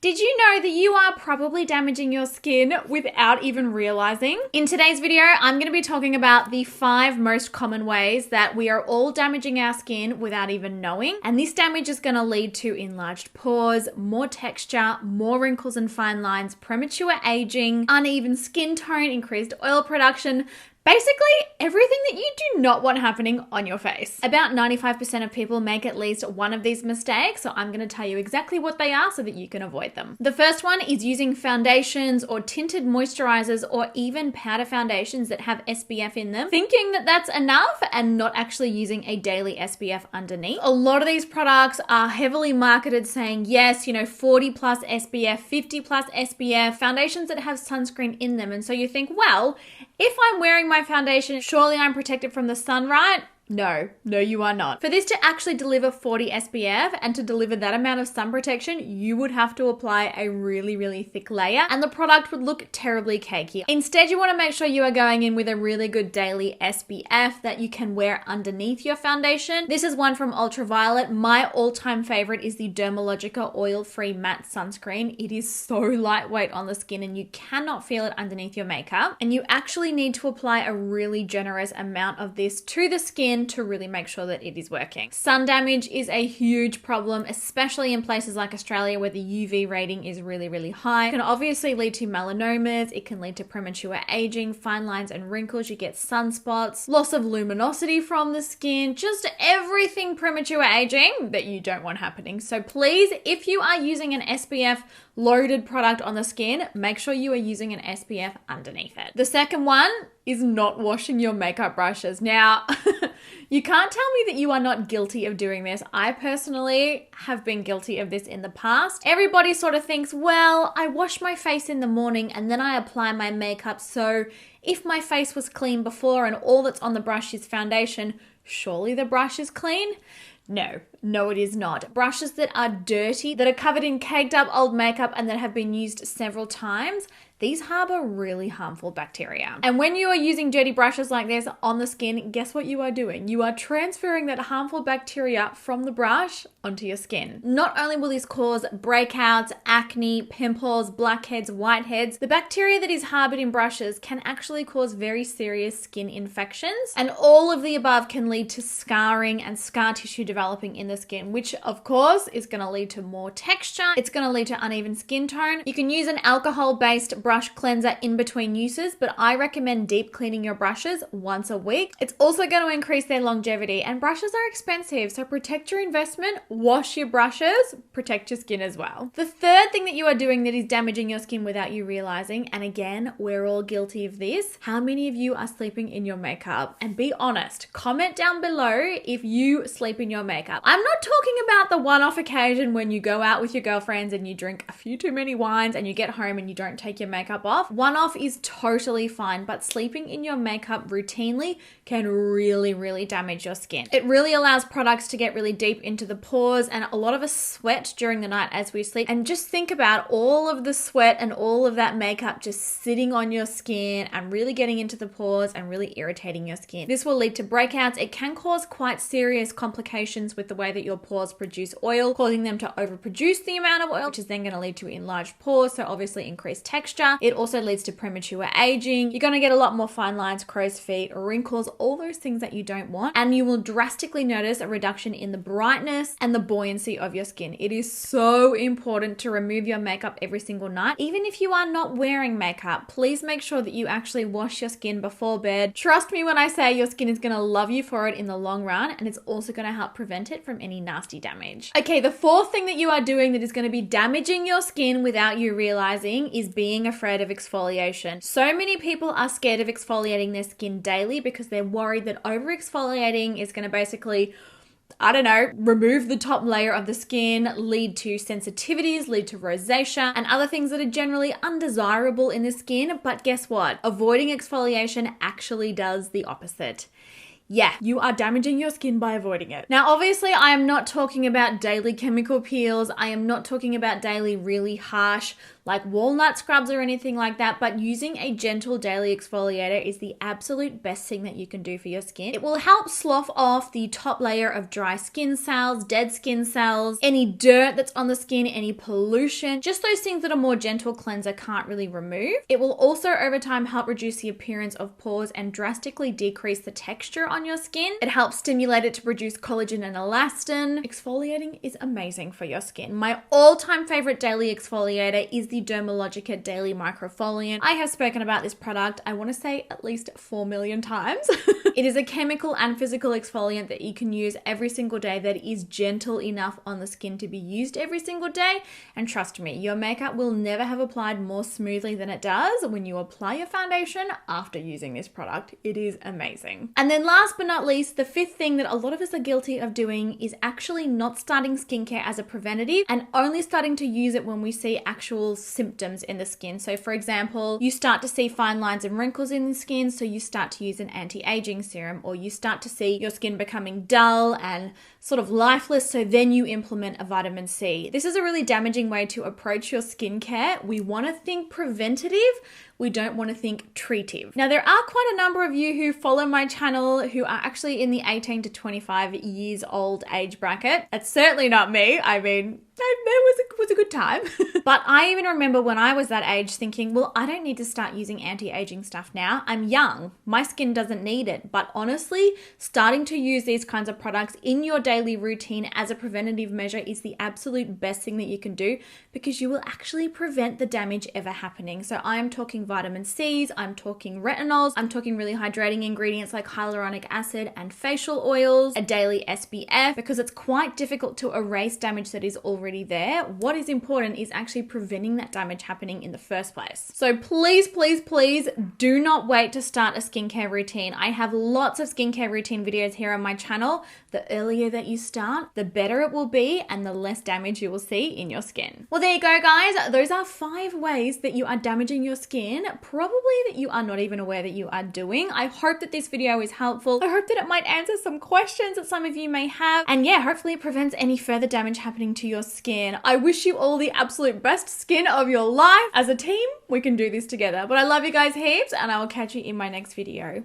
Did you know that you are probably damaging your skin without even realizing? In today's video, I'm going to be talking about the 5 most common ways that we are all damaging our skin without even knowing. And this damage is going to lead to enlarged pores, more texture, more wrinkles and fine lines, premature aging, uneven skin tone, increased oil production. Basically, everything that you do not want happening on your face. About 95% of people make at least one of these mistakes, so I'm going to tell you exactly what they are so that you can avoid them. The first one is using foundations or tinted moisturizers or even powder foundations that have SPF in them, thinking that that's enough and not actually using a daily SPF underneath. A lot of these products are heavily marketed saying, yes, 40 plus SPF, 50 plus SPF, foundations that have sunscreen in them. And so you think, well, if I'm wearing my foundation, surely I'm protected from the sun, right? No, you are not. For this to actually deliver 40 SPF and to deliver that amount of sun protection, you would have to apply a really, really thick layer and the product would look terribly cakey. Instead, you want to make sure you are going in with a really good daily SPF that you can wear underneath your foundation. This is one from Ultraviolet. My all-time favorite is the Dermalogica oil-free matte sunscreen. It is so lightweight on the skin and you cannot feel it underneath your makeup. And you actually need to apply a really generous amount of this to the skin to really make sure that it is working. Sun damage is a huge problem, especially in places like Australia where the UV rating is really, really high. It can obviously lead to melanomas, it can lead to premature aging, fine lines and wrinkles, you get sunspots, loss of luminosity from the skin, just everything premature aging that you don't want happening. So please, if you are using an SPF loaded product on the skin, make sure you are using an SPF underneath it. The second one is not washing your makeup brushes. Now, you can't tell me that you are not guilty of doing this. I personally have been guilty of this in the past. Everybody sort of thinks, well, I wash my face in the morning and then I apply my makeup. So if my face was clean before and all that's on the brush is foundation, surely the brush is clean? No, it is not. Brushes that are dirty, that are covered in caked up old makeup and that have been used several times, these harbor really harmful bacteria. And when you are using dirty brushes like this on the skin, guess what you are doing? You are transferring that harmful bacteria from the brush onto your skin. Not only will this cause breakouts, acne, pimples, blackheads, whiteheads, the bacteria that is harbored in brushes can actually cause very serious skin infections. And all of the above can lead to scarring and scar tissue developing in the skin, which of course is going to lead to more texture. It's going to lead to uneven skin tone. You can use an alcohol-based brush cleanser in between uses, but I recommend deep cleaning your brushes once a week. It's also going to increase their longevity, and brushes are expensive, so protect your investment, wash your brushes, protect your skin as well. The third thing that you are doing that is damaging your skin without you realizing, and again, we're all guilty of this, how many of you are sleeping in your makeup? And be honest, comment down below if you sleep in your makeup. I'm not talking about the one-off occasion when you go out with your girlfriends and you drink a few too many wines and you get home and you don't take your makeup off. One-off is totally fine, but sleeping in your makeup routinely can really, really damage your skin. It really allows products to get really deep into the pores, and a lot of us sweat during the night as we sleep. And just think about all of the sweat and all of that makeup just sitting on your skin and really getting into the pores and really irritating your skin. This will lead to breakouts. It can cause quite serious complications with the way that your pores produce oil, causing them to overproduce the amount of oil, which is then going to lead to enlarged pores, so obviously increased texture. It also leads to premature aging. You're going to get a lot more fine lines, crow's feet, wrinkles, all those things that you don't want. And you will drastically notice a reduction in the brightness and the buoyancy of your skin. It is so important to remove your makeup every single night. Even if you are not wearing makeup, please make sure that you actually wash your skin before bed. Trust me when I say your skin is going to love you for it in the long run, and it's also going to help prevent it from any nasty damage. Okay, the fourth thing that you are doing that is going to be damaging your skin without you realizing is being afraid of exfoliation. So many people are scared of exfoliating their skin daily because they're worried that over exfoliating is going to basically, remove the top layer of the skin, lead to sensitivities, lead to rosacea, and other things that are generally undesirable in the skin. But guess what? Avoiding exfoliation actually does the opposite. yeah, you are damaging your skin by avoiding it. Now, obviously, I am not talking about daily chemical peels. I am not talking about daily really harsh like walnut scrubs or anything like that, but using a gentle daily exfoliator is the absolute best thing that you can do for your skin. It will help slough off the top layer of dry skin cells, dead skin cells, any dirt that's on the skin, any pollution, just those things that a more gentle cleanser can't really remove. It will also over time help reduce the appearance of pores and drastically decrease the texture on your skin. It helps stimulate it to produce collagen and elastin. Exfoliating is amazing for your skin. My all-time favorite daily exfoliator is the Dermalogica Daily Microfoliant. I have spoken about this product, I want to say at least 4 million times. It is a chemical and physical exfoliant that you can use every single day that is gentle enough on the skin to be used every single day. And trust me, your makeup will never have applied more smoothly than it does when you apply your foundation after using this product. It is amazing. And then last but not least, the fifth thing that a lot of us are guilty of doing is actually not starting skincare as a preventative and only starting to use it when we see actual symptoms in the skin. So for example, you start to see fine lines and wrinkles in the skin, so you start to use an anti-aging serum, or you start to see your skin becoming dull and sort of lifeless, so then you implement a vitamin C. This is a really damaging way to approach your skincare. We want to think preventative. We don't want to think treative. Now, there are quite a number of you who follow my channel who are actually in the 18 to 25 years old age bracket. That's certainly not me. I mean, it was a good time. But I even remember when I was that age thinking, well, I don't need to start using anti-aging stuff now. I'm young. My skin doesn't need it. But honestly, starting to use these kinds of products in your daily routine as a preventative measure is the absolute best thing that you can do, because you will actually prevent the damage ever happening. So I am talking vitamin C's, I'm talking retinols, I'm talking really hydrating ingredients like hyaluronic acid and facial oils, a daily SPF, because it's quite difficult to erase damage that is already there. What is important is actually preventing that damage happening in the first place. So please, please, please do not wait to start a skincare routine. I have lots of skincare routine videos here on my channel. The earlier that you start, the better it will be and the less damage you will see in your skin. Well, there you go, guys. Those are 5 ways that you are damaging your skin, probably that you are not even aware that you are doing. I hope that this video is helpful. I hope that it might answer some questions that some of you may have. And yeah, hopefully it prevents any further damage happening to your skin. I wish you all the absolute best skin of your life. As a team, we can do this together. But I love you guys heaps, and I will catch you in my next video.